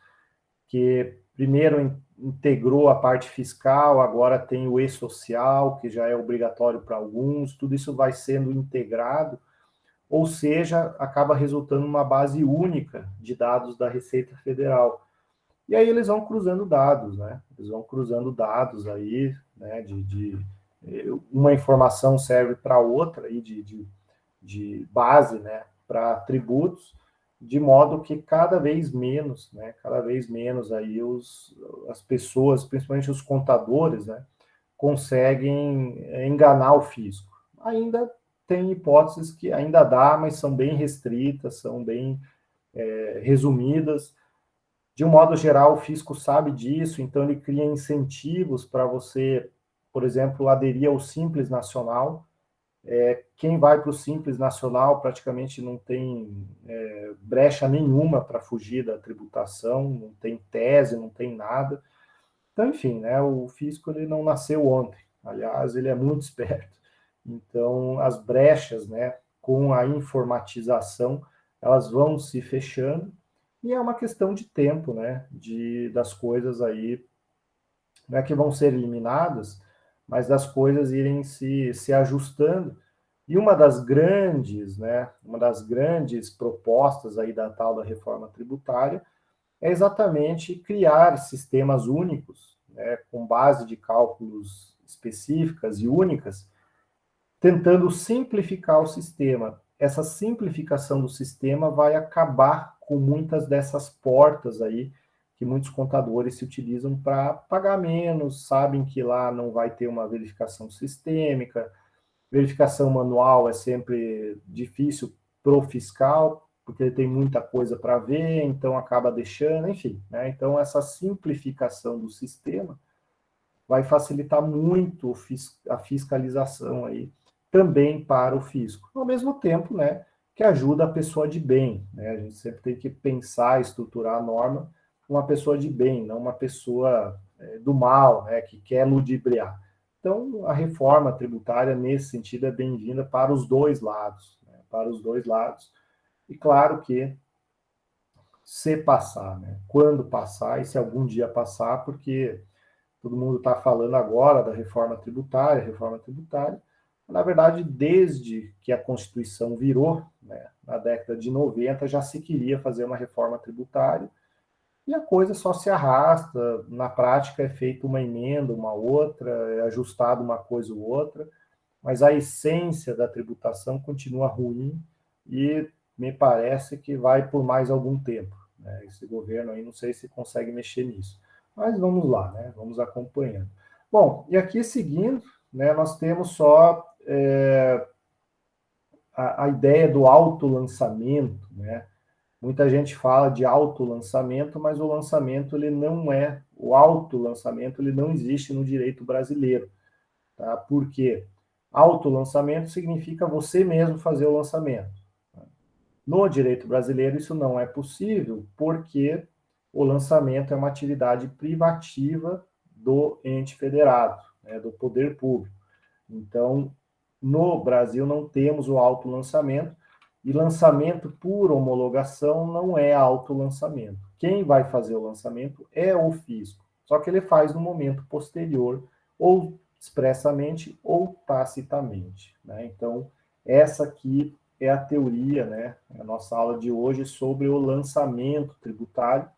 que primeiro integrou a parte fiscal, agora tem o e-social, que já é obrigatório para alguns, tudo isso vai sendo integrado, ou seja, acaba resultando numa base única de dados da Receita Federal. E aí eles vão cruzando dados, né? Eles vão cruzando dados aí, né? Uma informação serve para outra aí de base, né? Para tributos, de modo que cada vez menos, né? Cada vez menos aí as pessoas, principalmente os contadores, né? Conseguem enganar o fisco. Ainda tem hipóteses que ainda dá, mas são bem restritas, são bem resumidas. De um modo geral, o fisco sabe disso, então ele cria incentivos para você, por exemplo, aderir ao Simples Nacional. Quem vai para o Simples Nacional praticamente não tem brecha nenhuma para fugir da tributação, não tem tese, não tem nada. Então, enfim, né, o fisco ele não nasceu ontem. Aliás, ele é muito esperto. Então, as brechas, né, com a informatização, elas vão se fechando e é uma questão de tempo, né, das coisas aí, não é que vão ser eliminadas, mas das coisas irem se ajustando. E uma das grandes propostas aí da tal da reforma tributária é exatamente criar sistemas únicos, né, com base de cálculos específicas e únicas, tentando simplificar o sistema. Essa simplificação do sistema vai acabar com muitas dessas portas aí que muitos contadores se utilizam para pagar menos, sabem que lá não vai ter uma verificação sistêmica, verificação manual é sempre difícil para o fiscal, porque ele tem muita coisa para ver, então acaba deixando, enfim, né? Então essa simplificação do sistema vai facilitar muito a fiscalização aí também para o fisco. Ao mesmo tempo, né, que ajuda a pessoa de bem, né? A gente sempre tem que pensar, estruturar a norma uma pessoa de bem, não uma pessoa do mal, né, que quer ludibriar. Então, a reforma tributária, nesse sentido, é bem-vinda para os dois lados, né, para os dois lados. E claro que, se passar, né, quando passar, e se algum dia passar, porque todo mundo está falando agora da reforma tributária, na verdade, desde que a Constituição virou, né, na década de 90, já se queria fazer uma reforma tributária, e a coisa só se arrasta, na prática é feita uma emenda, uma outra, é ajustada uma coisa ou outra, mas a essência da tributação continua ruim e me parece que vai por mais algum tempo, né? Esse governo aí não sei se consegue mexer nisso. Mas vamos lá, né? Vamos acompanhando. Bom, e aqui seguindo, né, nós temos só a ideia do autolançamento, né? Muita gente fala de autolançamento, mas o lançamento ele não é, o autolançamento ele não existe no direito brasileiro, tá? Por quê? Autolançamento significa você mesmo fazer o lançamento. No direito brasileiro isso não é possível, porque o lançamento é uma atividade privativa do ente federado, né, do poder público. Então, no Brasil não temos o autolançamento, e lançamento por homologação não é autolançamento. Quem vai fazer o lançamento é o fisco, só que ele faz no momento posterior, ou expressamente ou tacitamente, né? Então, essa aqui é a teoria, né, a nossa aula de hoje sobre o lançamento tributário.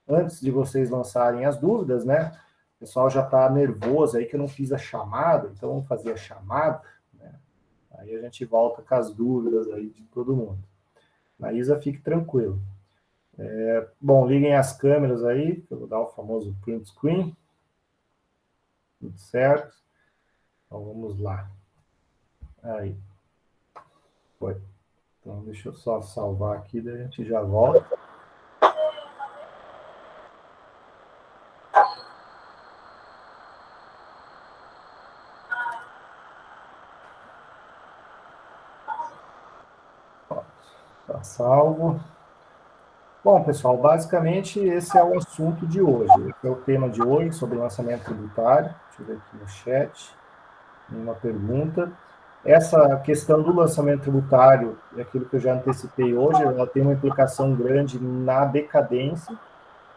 Antes de vocês lançarem as dúvidas, né, o pessoal já está nervoso aí que eu não fiz a chamada, então vamos fazer a chamada, né? Aí a gente volta com as dúvidas aí de todo mundo. Maísa, fique tranquilo. Bom, liguem as câmeras aí, eu vou dar o famoso print screen. Tudo certo? Então vamos lá. Aí. Foi. Então deixa eu só salvar aqui, daí a gente já volta. Tá salvo. Bom, pessoal, basicamente esse é o assunto de hoje. Esse é o tema de hoje sobre lançamento tributário. Deixa eu ver aqui no chat. Nenhuma pergunta. Essa questão do lançamento tributário, aquilo que eu já antecipei hoje, ela tem uma implicação grande na decadência,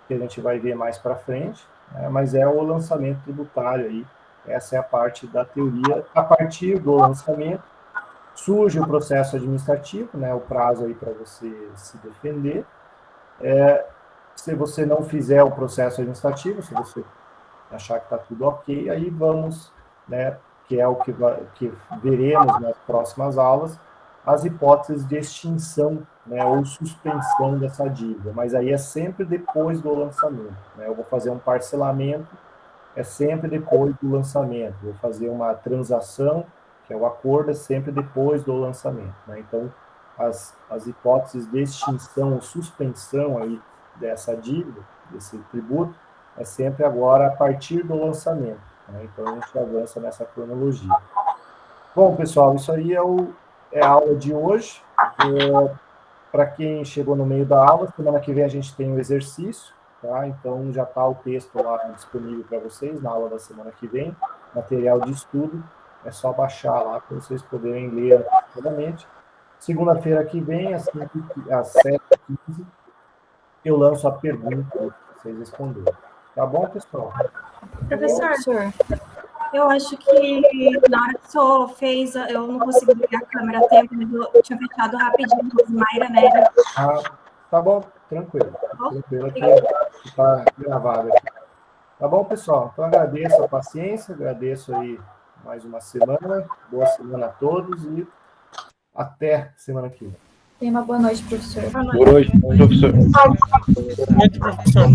que a gente vai ver mais para frente, né? Mas é o lançamento tributário aí. Essa é a parte da teoria. A partir do lançamento, surge o processo administrativo, né? O prazo aí para você se defender. Se você não fizer o processo administrativo, se você achar que está tudo ok, aí vamos, né, que é o que veremos nas próximas aulas, as hipóteses de extinção, né, ou suspensão dessa dívida, mas aí é sempre depois do lançamento, né? Eu vou fazer um parcelamento, é sempre depois do lançamento, vou fazer uma transação, que é o acordo, é sempre depois do lançamento, né? Então, as hipóteses de extinção ou suspensão aí dessa dívida, desse tributo, é sempre agora a partir do lançamento, né? Então, a gente avança nessa cronologia. Bom, pessoal, isso aí é a aula de hoje. Para quem chegou no meio da aula, semana que vem a gente tem o exercício, tá? Então, já está o texto lá disponível para vocês, na aula da semana que vem, material de estudo, é só baixar lá para vocês poderem ler antecipadamente. Segunda-feira que vem, às 7h15, eu lanço a pergunta para vocês responderem. Tá bom, pessoal? Professor, eu acho que na hora que o senhor fez, eu não consegui ligar a câmera a tempo, mas eu tinha fechado rapidinho com Mayra Nery. Tá bom, tranquilo. Tranquilo que está gravado aqui. Tá bom, pessoal? Então, agradeço a paciência, agradeço aí mais uma semana. Boa semana a todos e até semana que vem. Tenha uma boa noite, professor. Boa noite, professor. Muito, professor.